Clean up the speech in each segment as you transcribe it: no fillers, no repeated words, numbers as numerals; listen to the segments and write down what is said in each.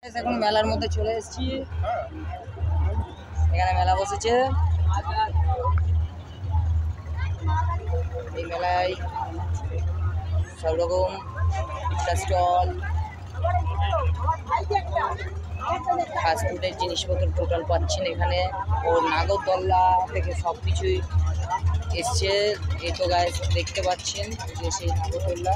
এখন মেলার মধ্যে চলে এসেছি। এখানে মেলা বসেছে। এই মেলায় সব রকম স্টল, ফাস্টফুডের জিনিসপত্র টোটাল পাচ্ছেন এখানে। ও নাগরদোল্লা থেকে সব কিছুই এসছে। এই তো গায়ে দেখতে পাচ্ছেন যে সেই নাগরদোল্লা।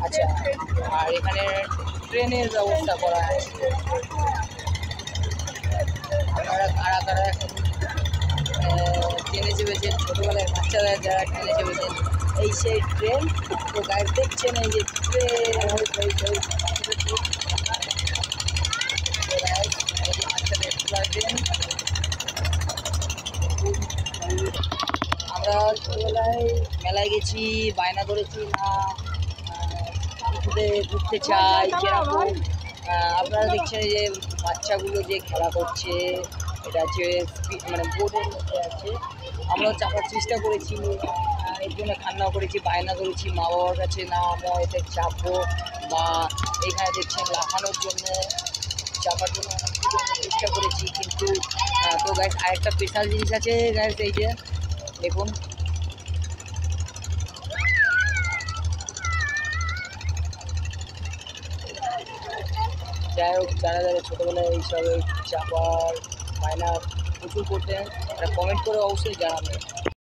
আচ্ছা, আর এখানে ট্রেনের ব্যবস্থা করা আছে। আপনারা কারা কারা এখন ট্রেনে চেপেছেন, ছোটোবেলায় বাচ্চারা যারা ট্রেনে চেপেছেন, এই সেই ট্রেন। তো গাইড দেখছেন এই যে ট্রেন, আমরা ছোটোবেলায় মেলায় গেছি, বায়না ধরেছি না ঘুরতে চাই যেরকম। আপনারা দেখছেন যে বাচ্চাগুলো যে খেলা করছে, এটা হচ্ছে মানে বোর্ডের মধ্যে আছে। আমরাও চাপার চেষ্টা করেছি, এর জন্য কান্নাও করেছি, বায়না ধরেছি মা বাবার কাছে না আমরা এতে চাপবো, বা এখানে দেখছেন লাফানোর জন্য চাপার জন্য চেষ্টা করেছি। কিন্তু তো গাইস আরেকটা স্পেশাল জিনিস আছে গাইস, এই যে দেখুন। যাই হোক, যারা যারা ছোটোবেলায় এইসব চাপার বায়না প্রচুর করতেন, কমেন্ট করে অবশ্যই জানাবেন।